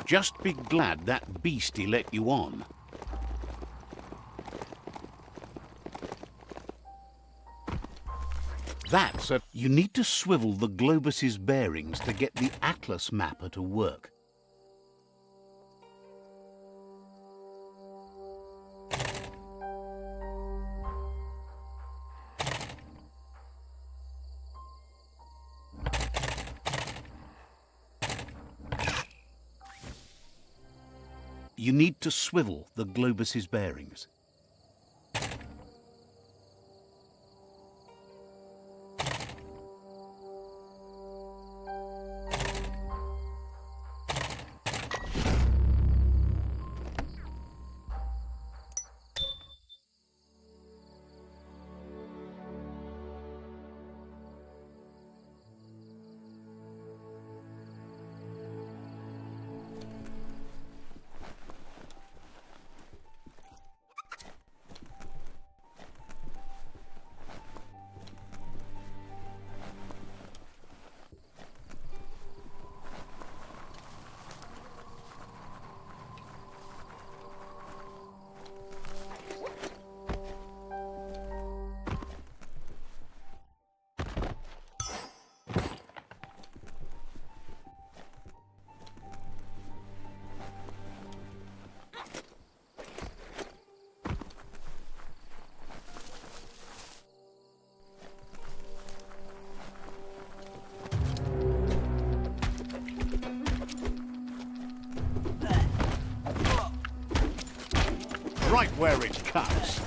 Just be glad that beastie let you on. That's a... You need to swivel the globus's bearings to get the atlas mapper to work. You need to swivel the globus's bearings. Right where it cuts.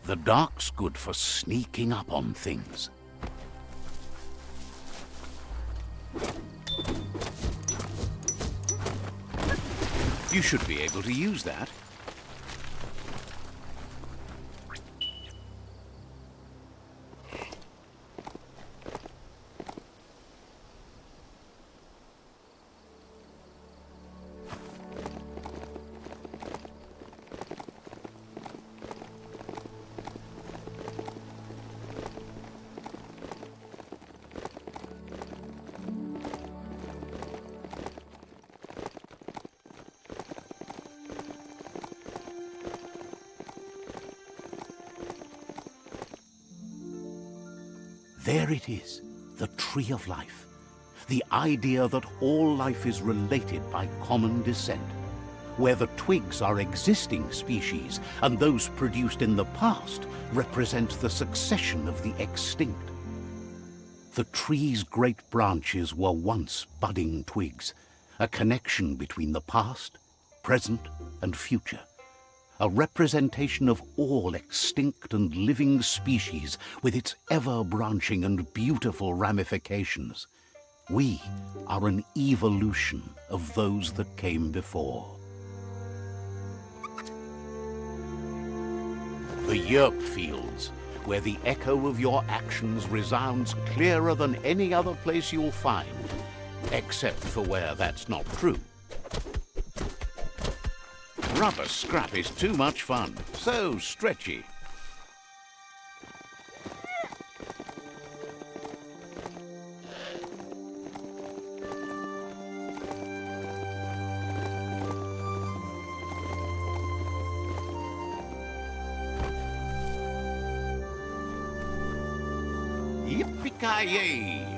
The dark's good for sneaking up on things. You should be able to use that. There it is, the tree of life. The idea that all life is related by common descent, where the twigs are existing species and those produced in the past represent the succession of the extinct. The tree's great branches were once budding twigs, a connection between the past, present, and future. A representation of all extinct and living species with its ever-branching and beautiful ramifications. We are an evolution of those that came before. The yerp fields, where the echo of your actions resounds clearer than any other place you'll find, except for where that's not true. Rubber scrap is too much fun, so stretchy. Yippee-ki-yay!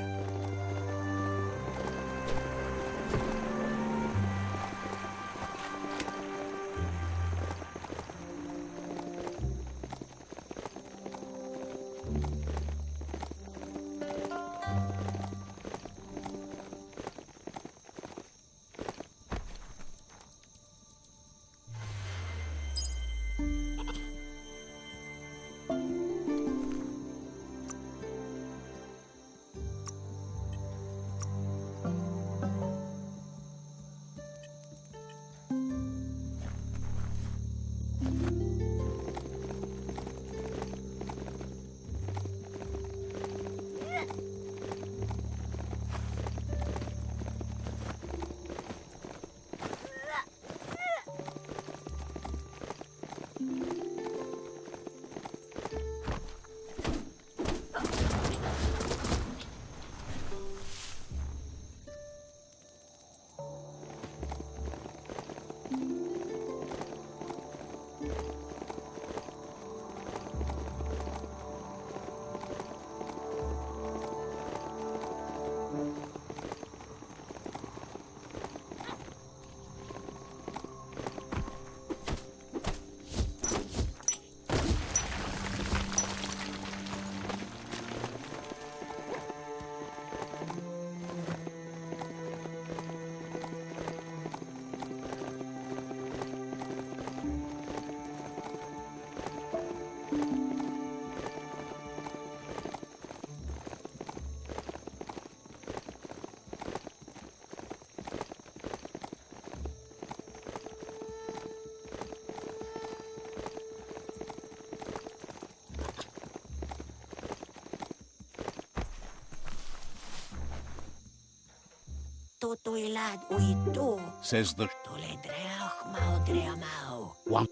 tutuilad uitu. says the Tuledreach maudreamau. one.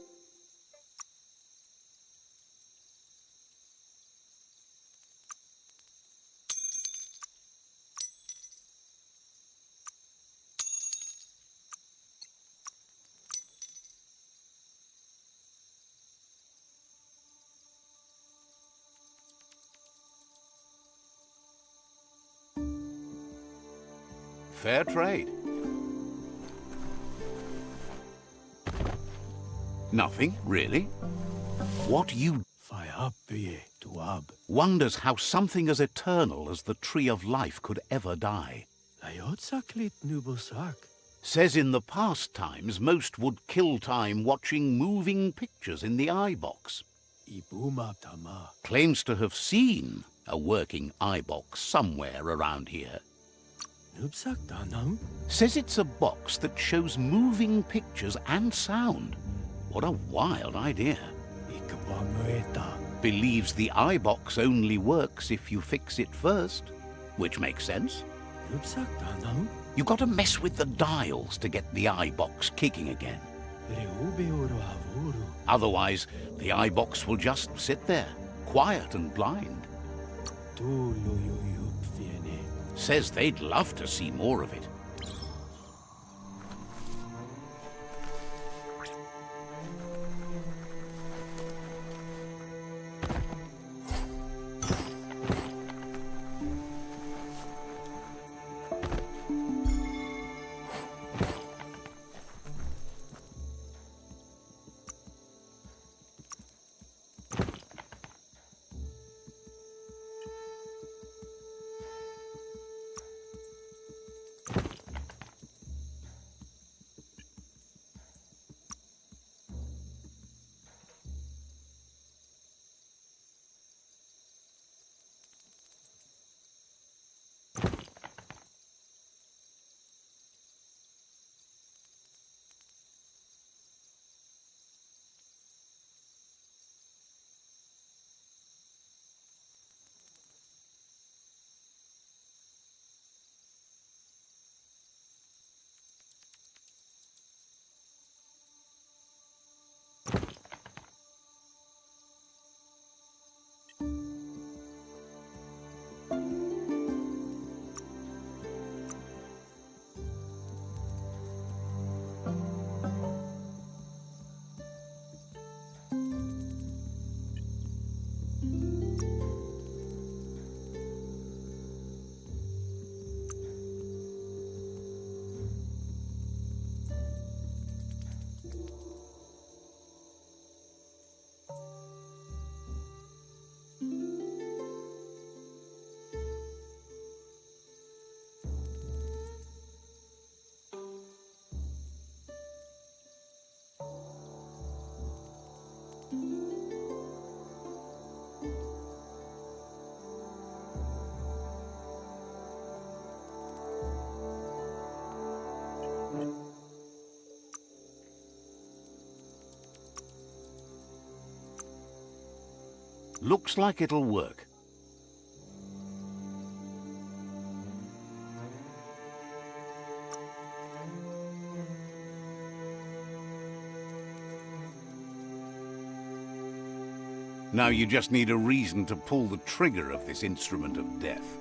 Fair trade. Nothing, really. What you wonders how something as eternal as the Tree of Life could ever die. Says in the past times most would kill time watching moving pictures in the eye box. Claims to have seen a working eye box somewhere around here. Says it's a box that shows moving pictures and sound. What a wild idea. Believes the eye box only works if you fix it first, which makes sense. You got to mess with the dials to get the eye box kicking again. Otherwise, the eye box will just sit there, quiet and blind. Says they'd love to see more of it. Looks like it'll work. Now you just need a reason to pull the trigger of this instrument of death.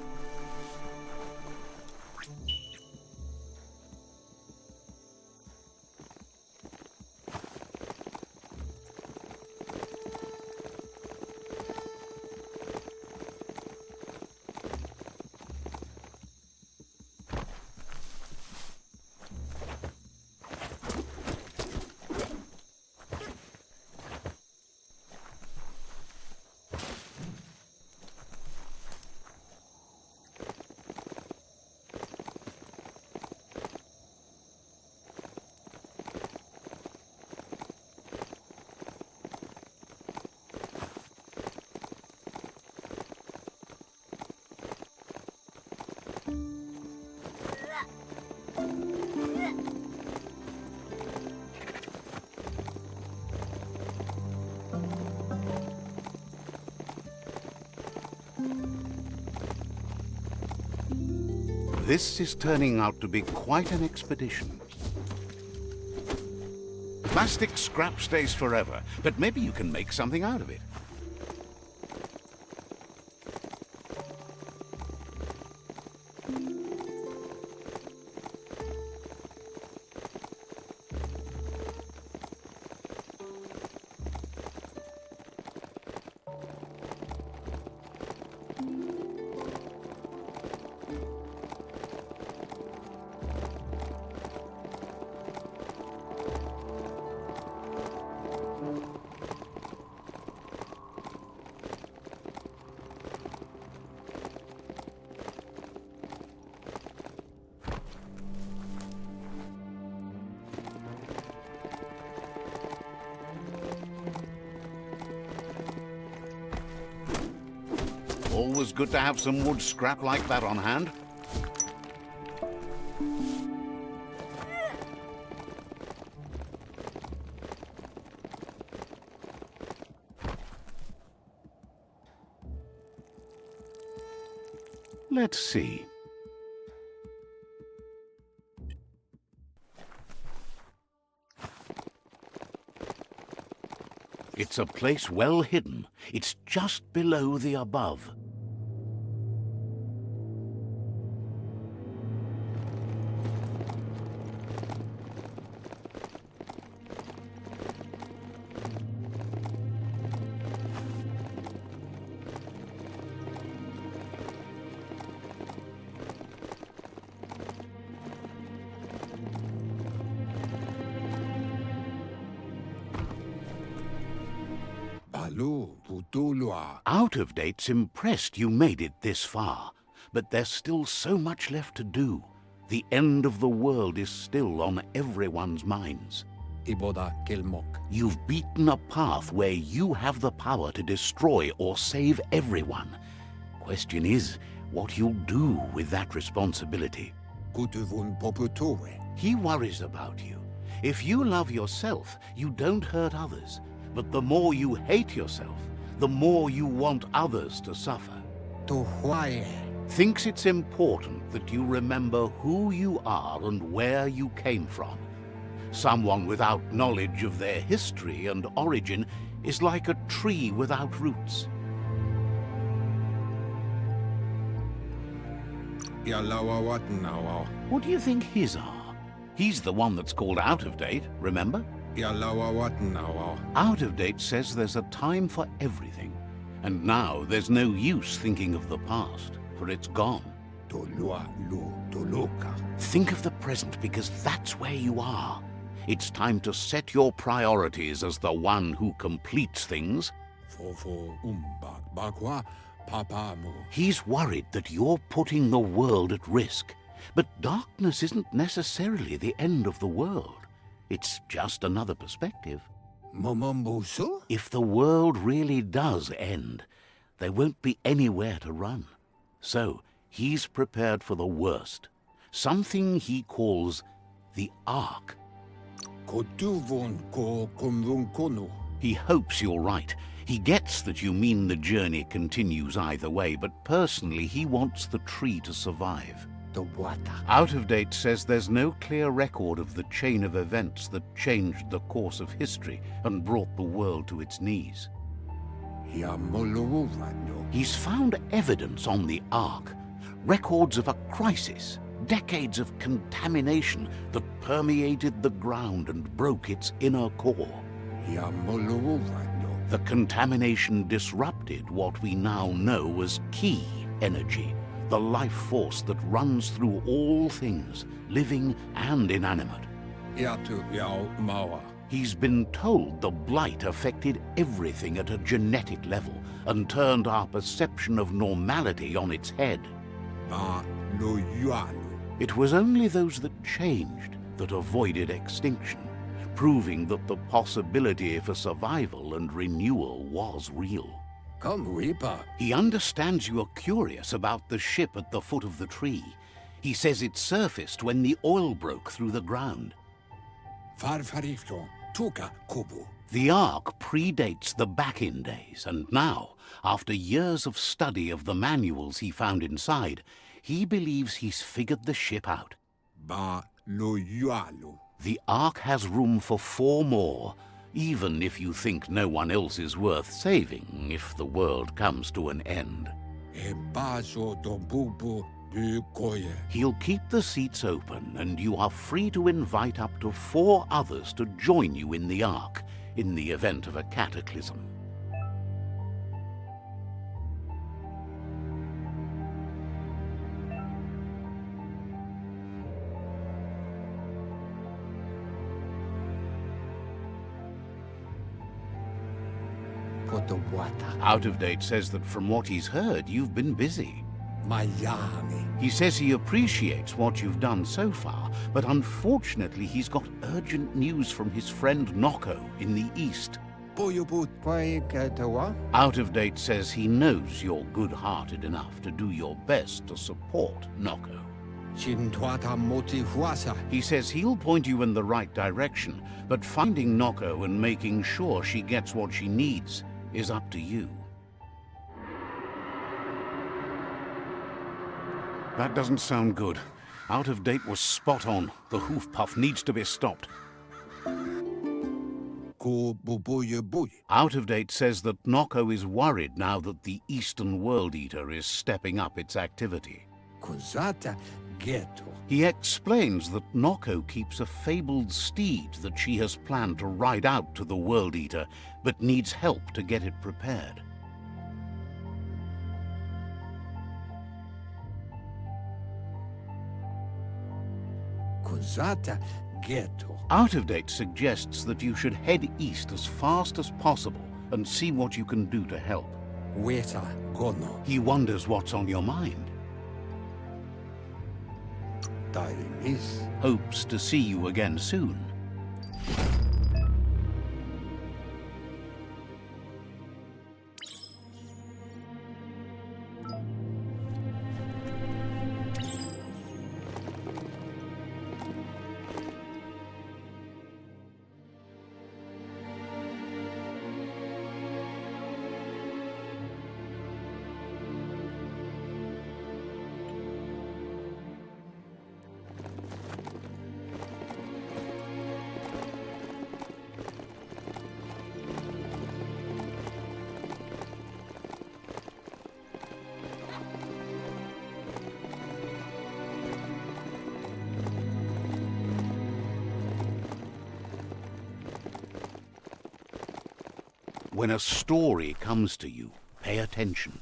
This is turning out to be quite an expedition. Plastic scrap stays forever, but maybe you can make something out of it. Always good to have some wood scrap like that on hand. Let's see. It's a place well hidden. It's just below the above. Out of Date's impressed you made it this far, but there's still so much left to do. The end of the world is still on everyone's minds. You've beaten a path where you have the power to destroy or save everyone. Question is, what you'll do with that responsibility. He worries about you. If you love yourself, you don't hurt others. But the more you hate yourself, the more you want others to suffer. Thinks it's important that you remember who you are and where you came from. Someone without knowledge of their history and origin is like a tree without roots. What do you think his are? He's the one that's called Out of Date, remember? Out of Date says there's a time for everything. And now there's no use thinking of the past, for it's gone. Think of the present, because that's where you are. It's time to set your priorities as the one who completes things. He's worried that you're putting the world at risk. But darkness isn't necessarily the end of the world. It's just another perspective. If the world really does end, there won't be anywhere to run. So he's prepared for the worst, something he calls the Ark. He hopes you're right. He gets that you mean the journey continues either way, but personally he wants the tree to survive. Out of Date says there's no clear record of the chain of events that changed the course of history and brought the world to its knees. He's found evidence on the Ark, records of a crisis, decades of contamination that permeated the ground and broke its inner core. The contamination disrupted what we now know as Ki energy, the life force that runs through all things, living and inanimate. He's been told the blight affected everything at a genetic level and turned our perception of normality on its head. It was only those that changed that avoided extinction, proving that the possibility for survival and renewal was real. He understands you are curious about the ship at the foot of the tree. He says it surfaced when the oil broke through the ground. The Ark predates the back-in days, and now, after years of study of the manuals he found inside, he believes he's figured the ship out. Ba lo yualo. The Ark has room for 4 more, even if you think no one else is worth saving if the world comes to an end. E baso don bubu du koye. He'll keep the seats open, and you are free to invite up to 4 others to join you in the Ark, in the event of a cataclysm. Out of Date says that from what he's heard, you've been busy. Miami. He says he appreciates what you've done so far, but unfortunately he's got urgent news from his friend Noko in the east. Out of Date says he knows you're good-hearted enough to do your best to support Noko. He says he'll point you in the right direction, but finding Noko and making sure she gets what she needs is up to you. That doesn't sound good. Out of Date was spot on. The hoof puff needs to be stopped. Out of Date says that Noko is worried now that the Eastern World Eater is stepping up its activity. He explains that Noko keeps a fabled steed that she has planned to ride out to the World Eater, but needs help to get it prepared. Out of Date suggests that you should head east as fast as possible and see what you can do to help. He wonders what's on your mind. Hopes to see you again soon. When a story comes to you, pay attention.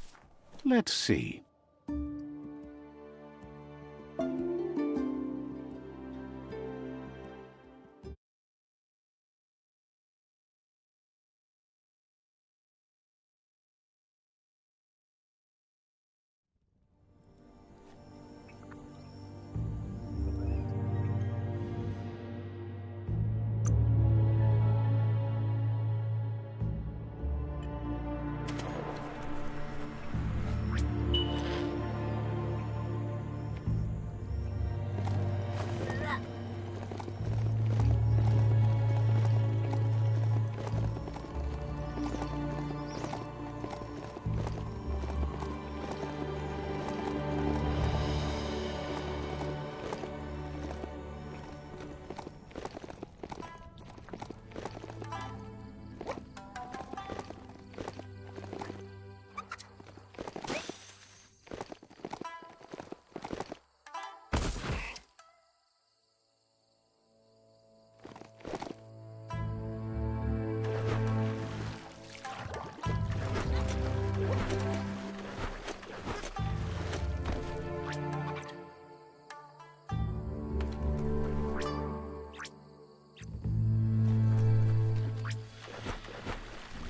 Let's see.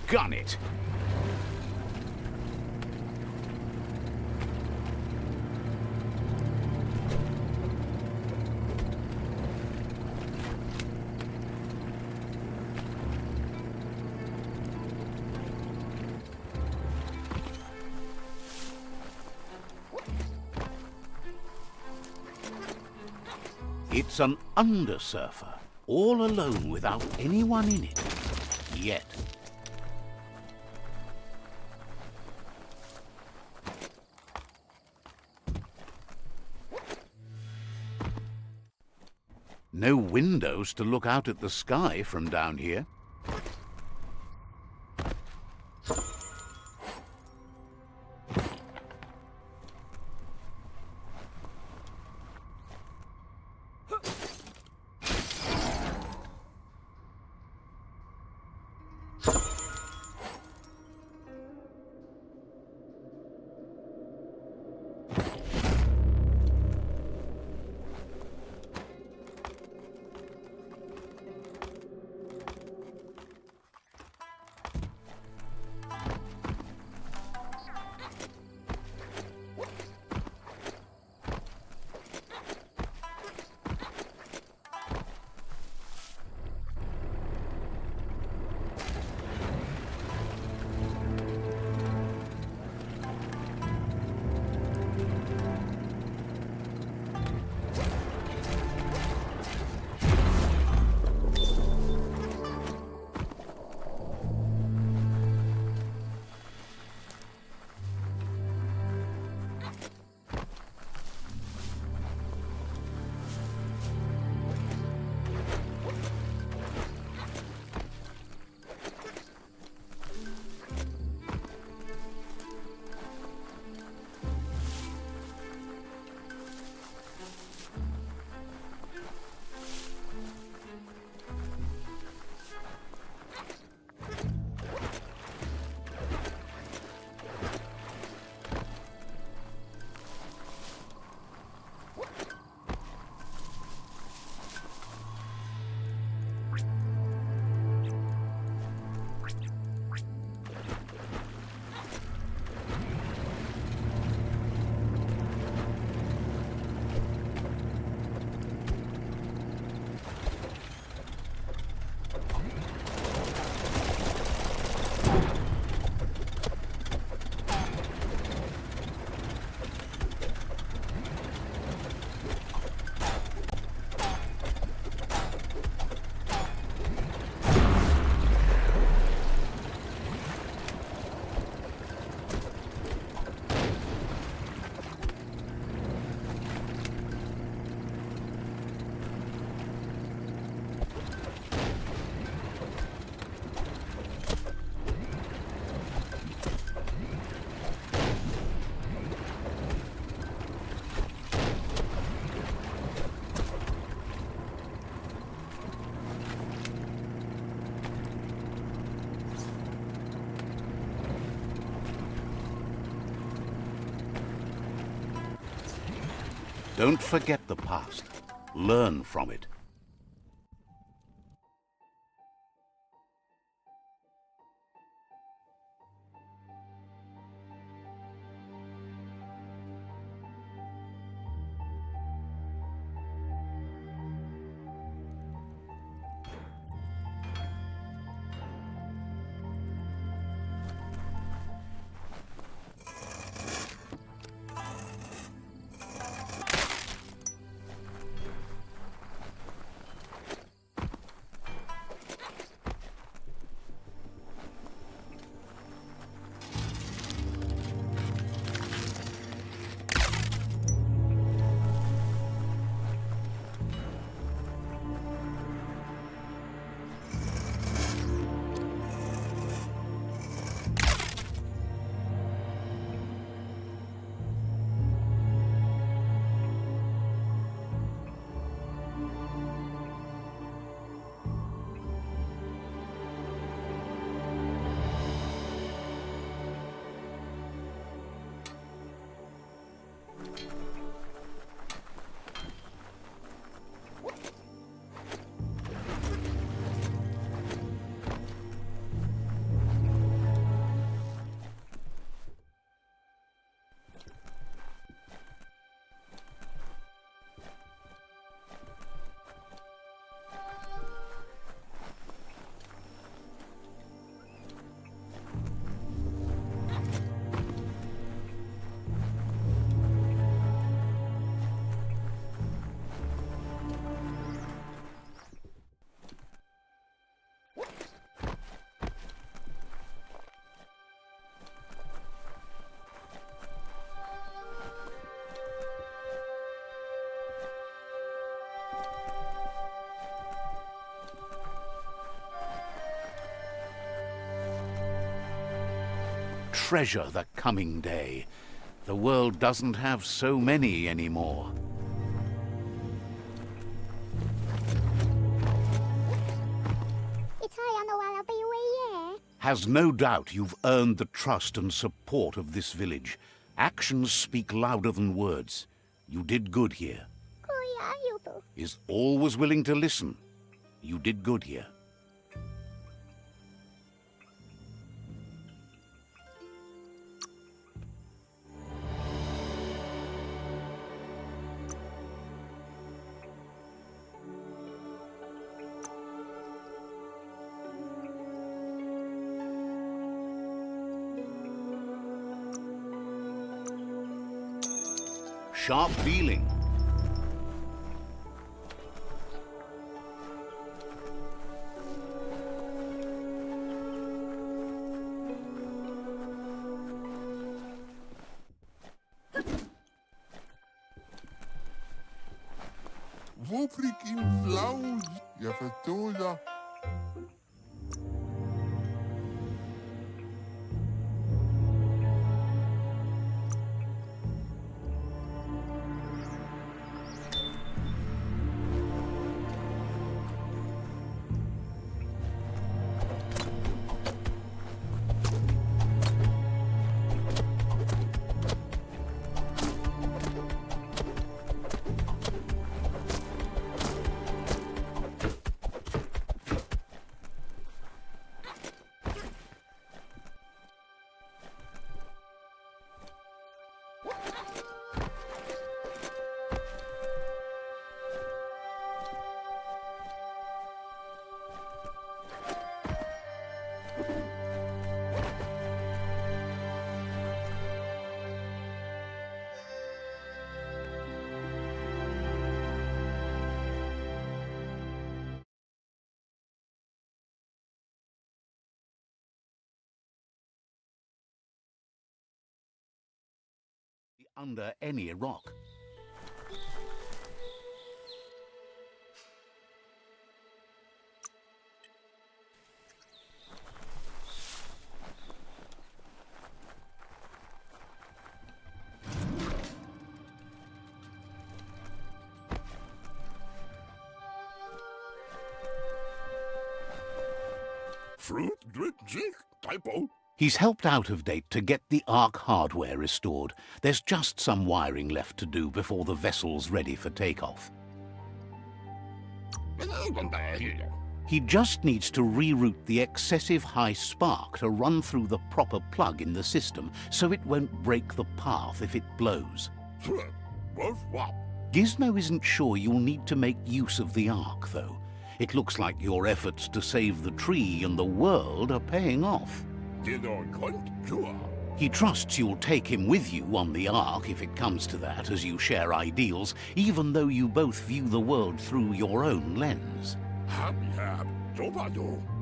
Gun it! It's an undersurfer, all alone without anyone in it. yet. No windows to look out at the sky from down here. Don't forget the past. Learn from it. treasure the coming day. The world doesn't have so many anymore. Has no doubt you've earned the trust and support of this village. Actions speak louder than words. You did good here. Is always willing to listen. You did good here. Sharp dealing. Wofrik in flauw. Je vertoont. Under any rock. Fruit, drip, zinc, typo. He's helped out of date to get the Ark hardware restored. There's just some wiring left to do before the vessel's ready for takeoff. He just needs to reroute the excessive high spark to run through the proper plug in the system so it won't break the path if it blows. Gizmo isn't sure you'll need to make use of the Ark, though. It looks like your efforts to save the tree and the world are paying off. He trusts you'll take him with you on the Ark if it comes to that, as you share ideals, even though you both view the world through your own lens.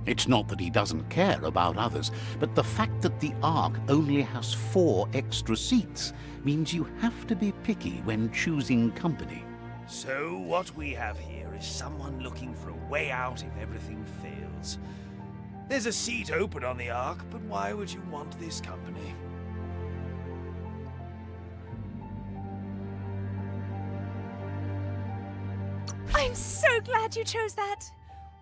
It's not that he doesn't care about others, but the fact that the Ark only has 4 extra seats means you have to be picky when choosing company. So what we have here is someone looking for a way out if everything fails. There's a seat open on the Ark, but why would you want this company? I'm so glad you chose that.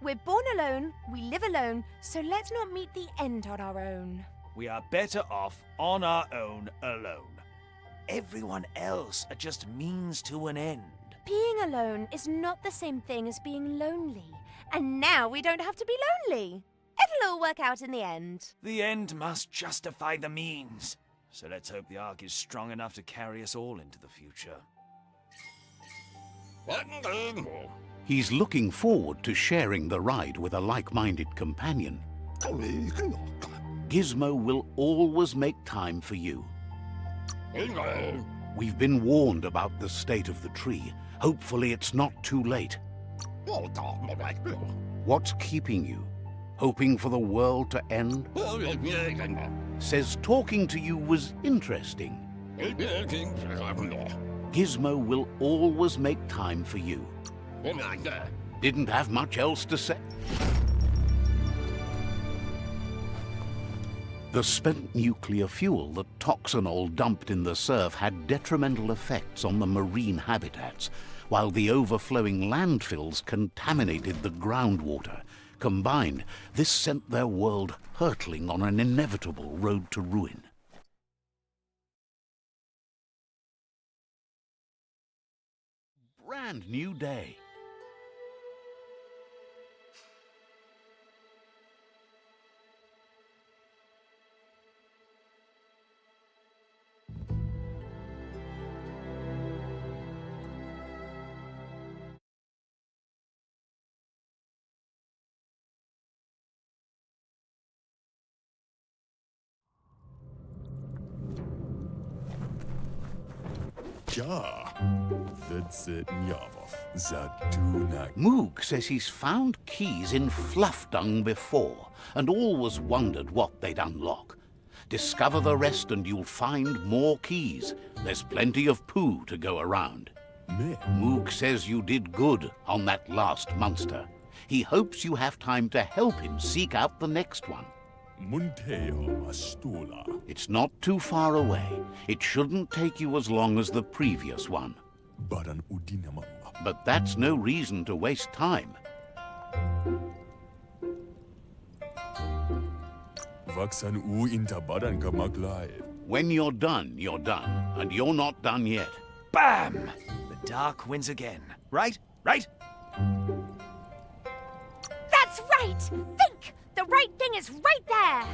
We're born alone, we live alone, so let's not meet the end on our own. We are better off on our own alone. Everyone else are just means to an end. Being alone is not the same thing as being lonely. And now we don't have to be lonely. It'll all work out in the end. The end must justify the means. So let's hope the Ark is strong enough to carry us all into the future. He's looking forward to sharing the ride with a like-minded companion. Gizmo will always make time for you. We've been warned about the state of the tree. Hopefully it's not too late. What's keeping you? Hoping for the world to end? Says talking to you was interesting. Gizmo will always make time for you. Didn't have much else to say. The spent nuclear fuel that toxanol dumped in the surf had detrimental effects on the marine habitats, while the overflowing landfills contaminated the groundwater. Combined, this sent their world hurtling on an inevitable road to ruin. Brand new day. Ja, that's it, Njavov. Zatunak. Moog says he's found keys in fluff dung before, and always wondered what they'd unlock. Discover the rest and you'll find more keys. There's plenty of poo to go around. Me. Moog says you did good on that last monster. He hopes you have time to help him seek out the next one. Munteo Astula. It's not too far away. It shouldn't take you as long as the previous one. Baran Udinamamba. But that's no reason to waste time. Vaksan U inta Baran Kamaglai. When you're done, and you're not done yet. Bam! The dark wins again. Right? Right? That's right! Think! The right thing is right there!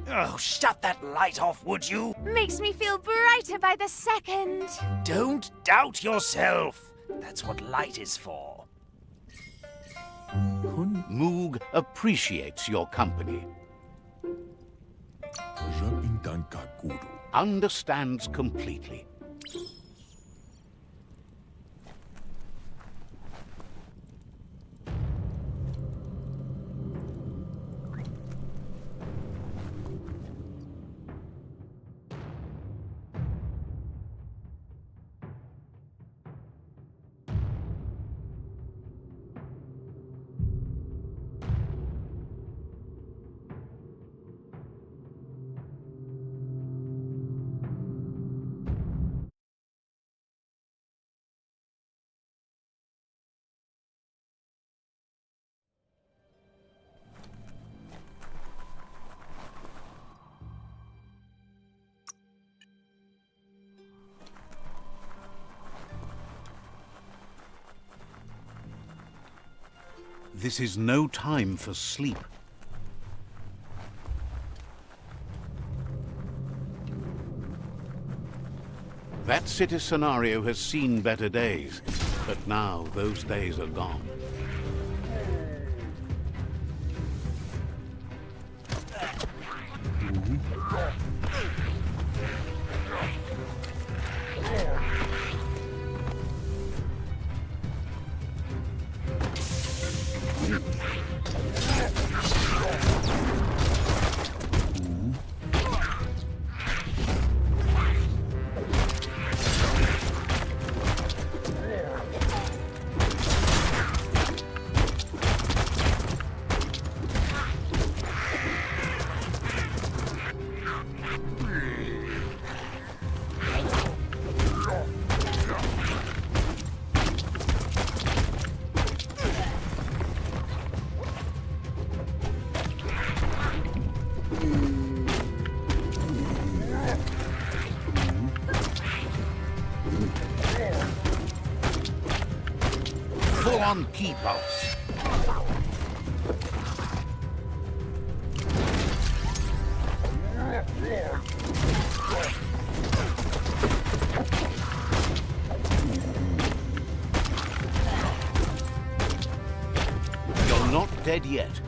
Oh, shut that light off, would you? Makes me feel brighter by the second. Don't doubt yourself. That's what light is for. Moog appreciates your company. Rapintan Kakuru. Understands completely. This is no time for sleep. That city scenario has seen better days, but now those days are gone. Full-on key pulse. You're not dead yet.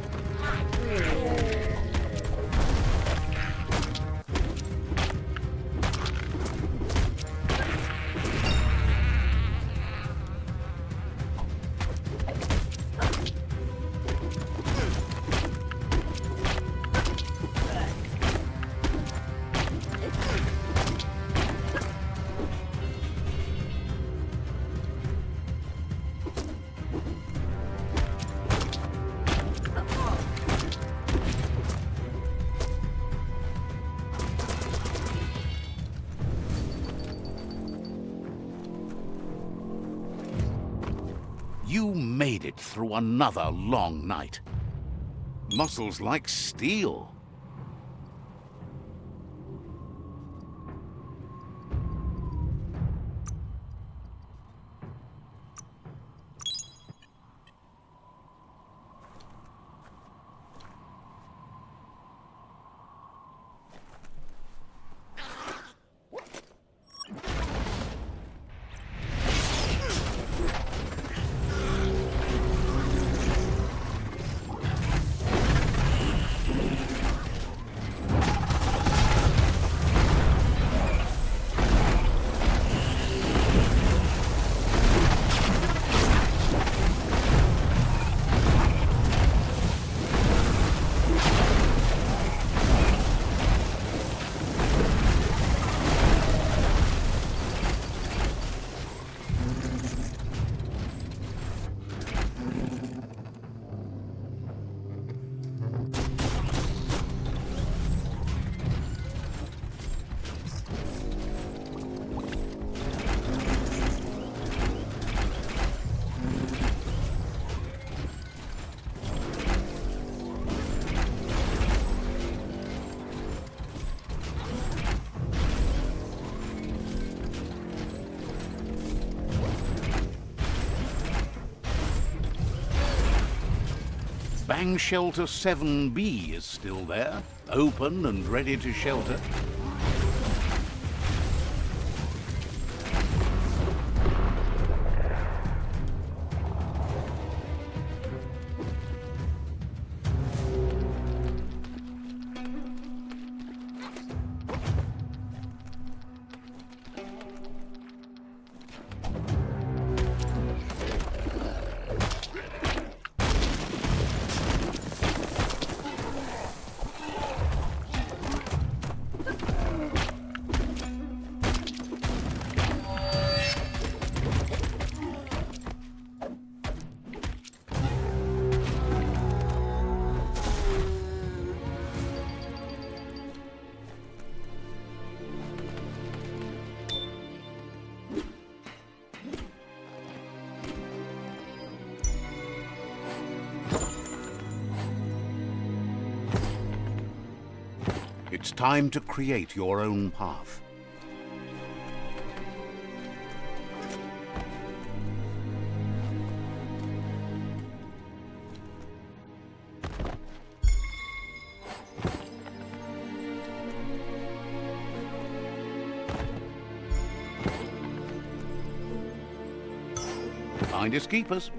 You made it through another long night. Muscles like steel. Bang Shelter 7B is still there, open and ready to shelter. It's time to create your own path. Finders keepers.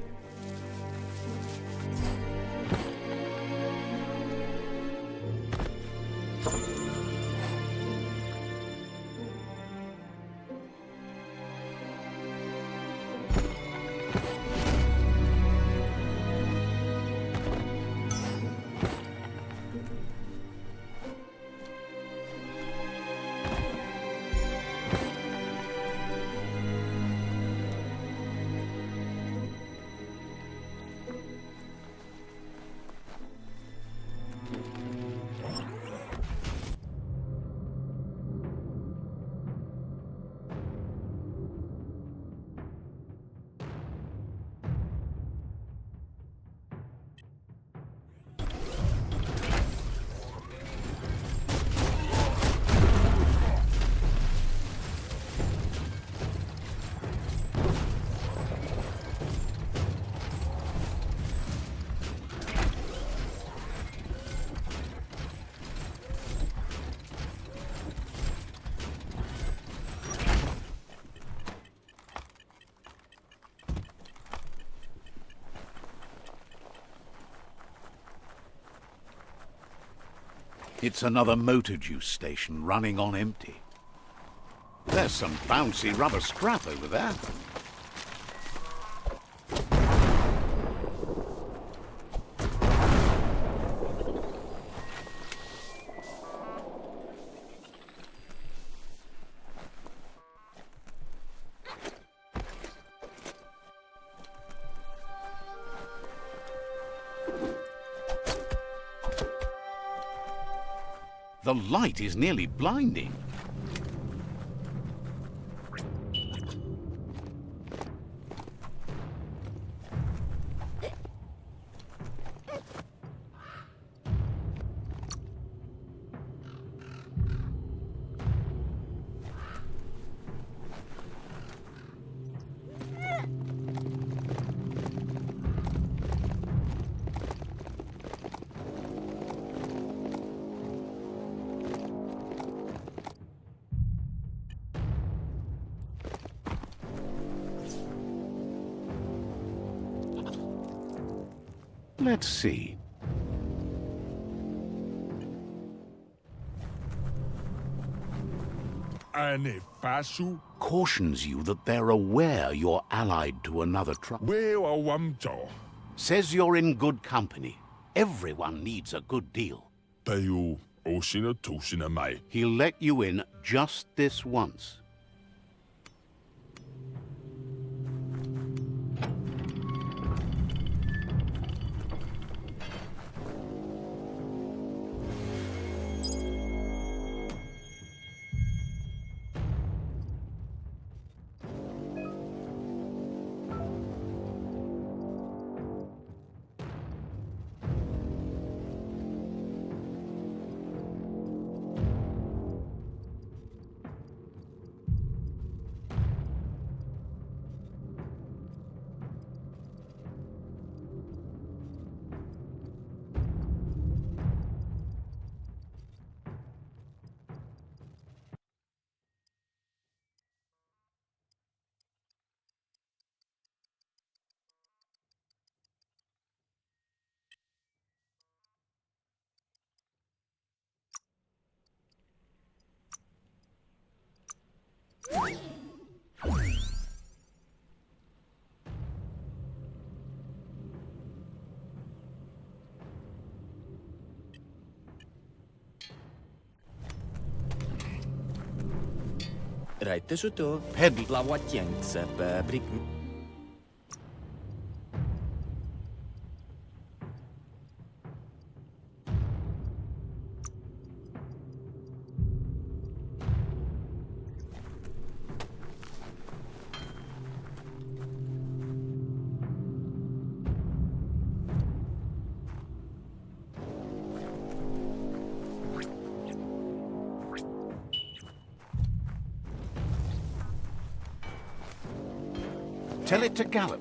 It's another motor juice station running on empty. There's some bouncy rubber scrap over there. The light is nearly blinding. Let's see. Ane fasu. Cautions you that they're aware you're allied to another tribe. Weo awamto. Says you're in good company. Everyone needs a good deal. Tayu oshina toshina mai. He'll let you in just this once. Right, this is to Head. la what yanks up brick. Tell it to gallop.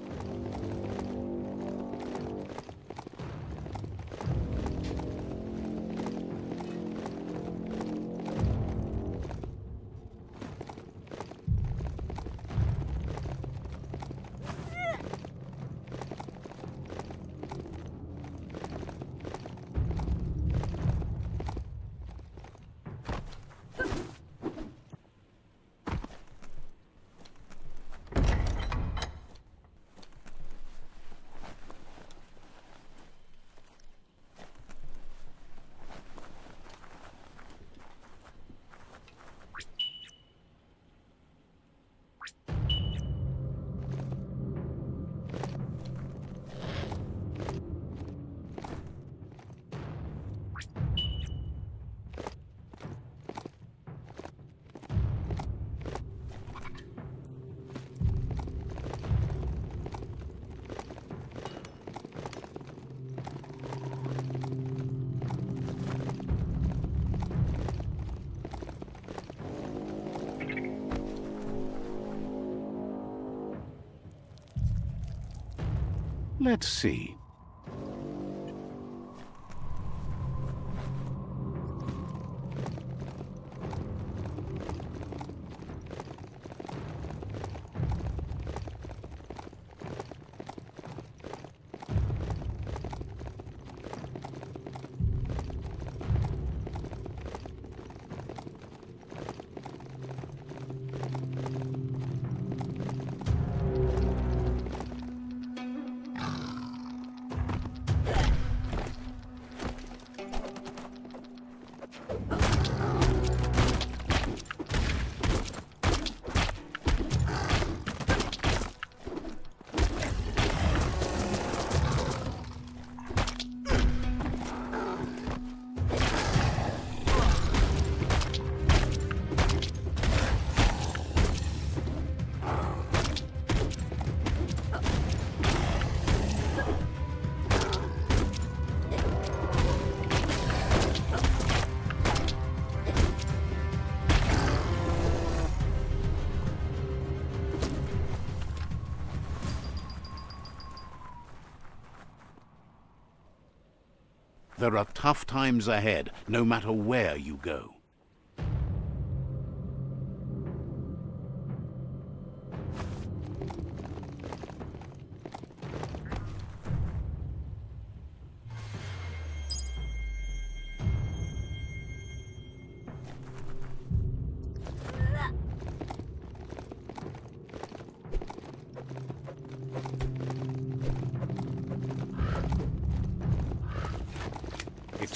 Let's see. There are tough times ahead, no matter where you go.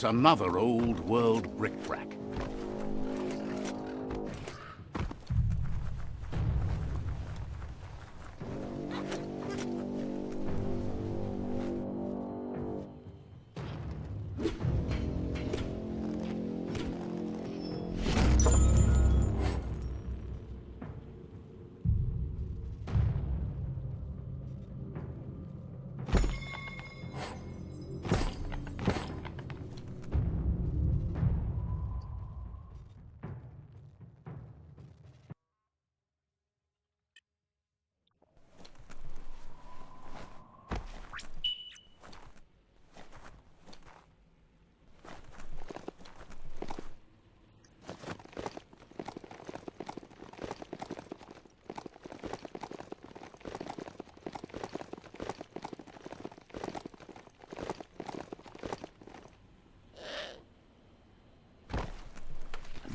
It's another old-world bric-brac.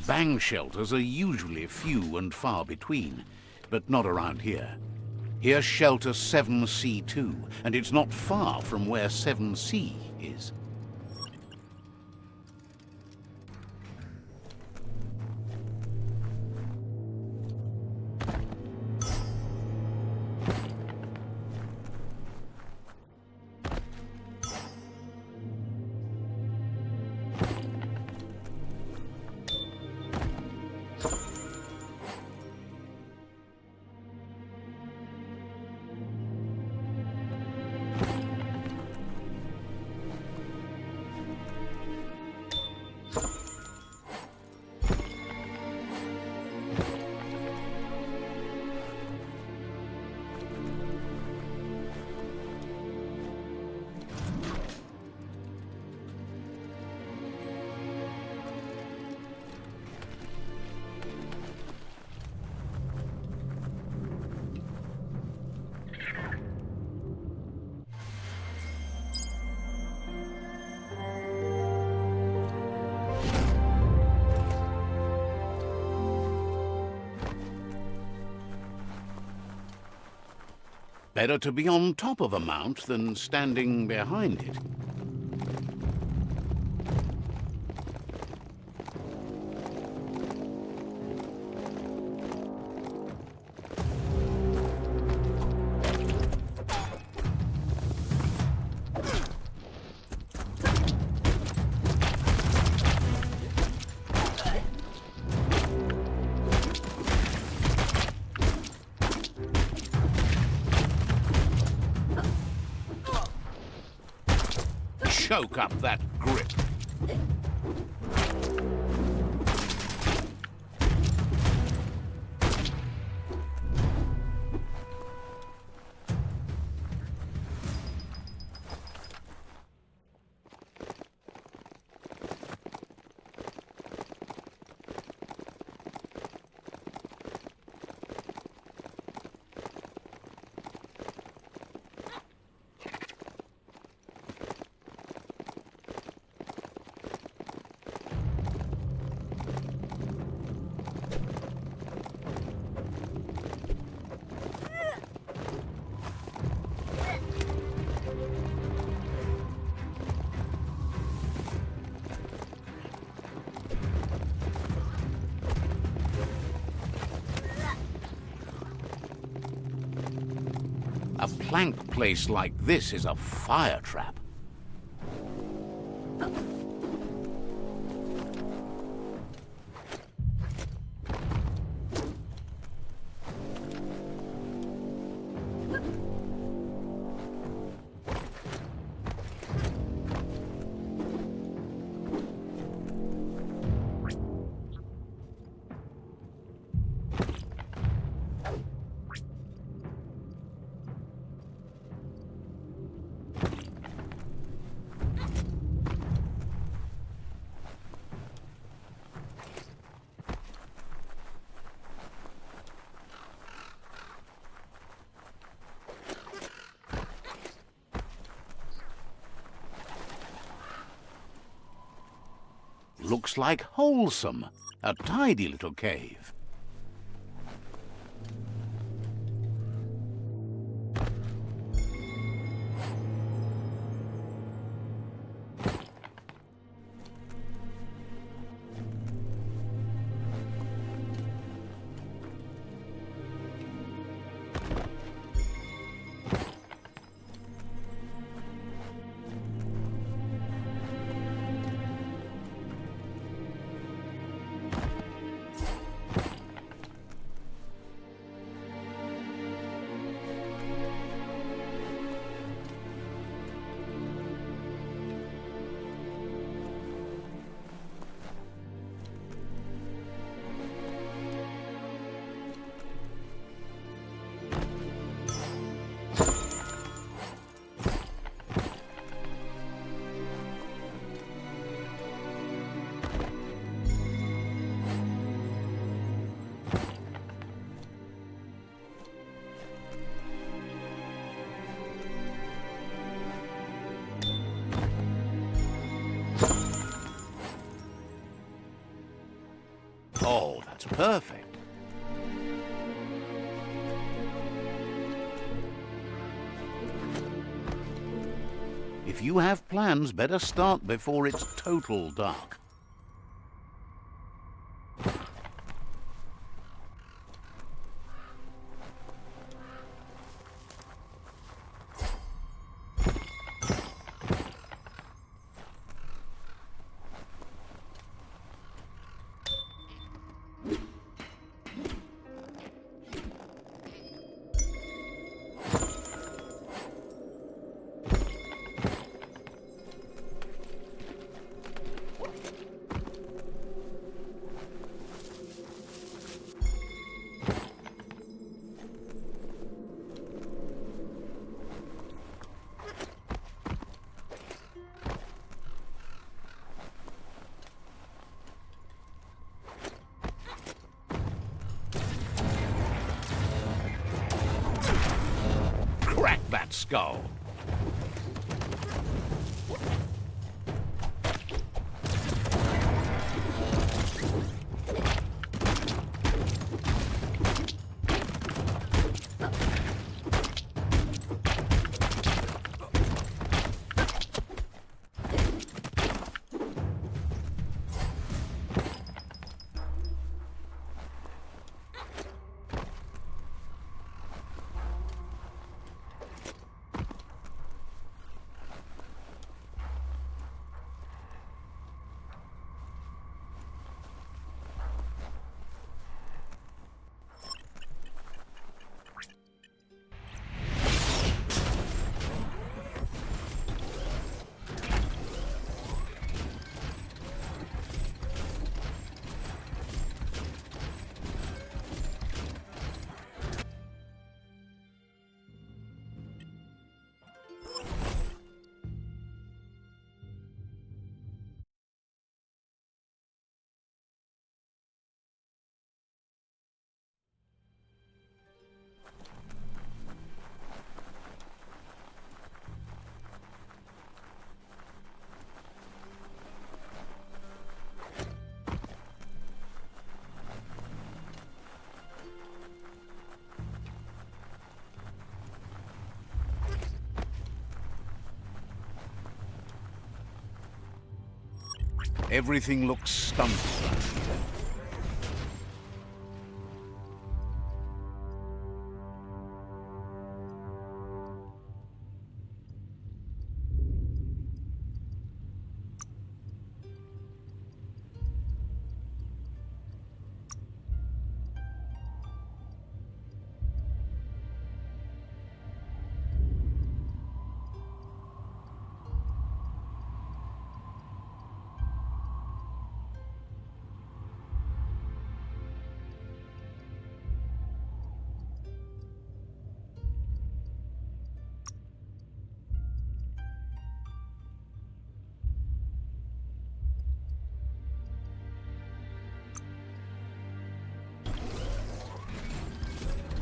Bang shelters are usually few and far between, but not around here. Here's shelter 7C2, and it's not far from where 7C is. Better to be on top of a mount than standing behind it. Choke up that grip. A plank place like this is a fire trap. Looks like wholesome. A tidy little cave. It's perfect. If you have plans, better start before it's total dark. Crack that skull! Everything looks stunted.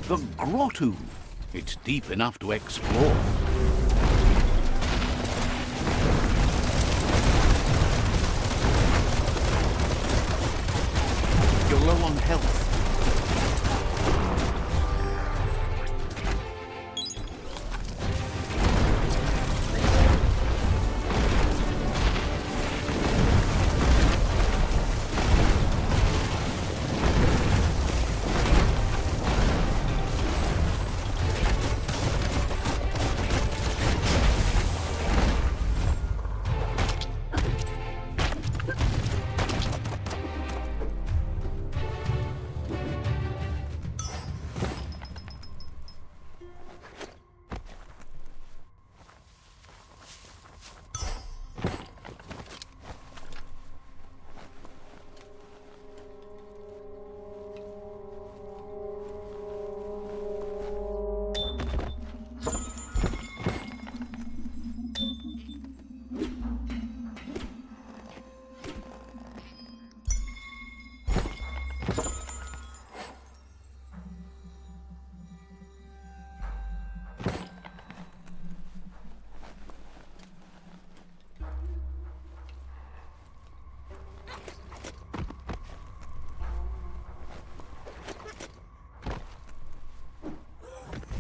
The grotto. It's deep enough to explore. You're low on health.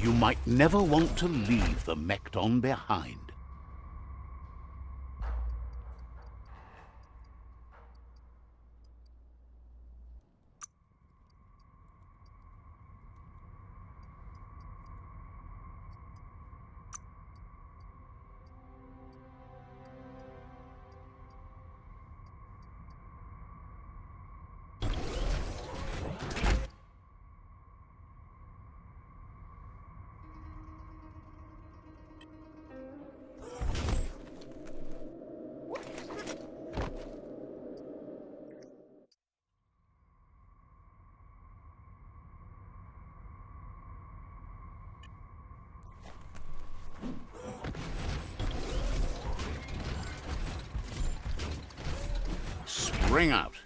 You might never want to leave the Mekton behind. Spring out.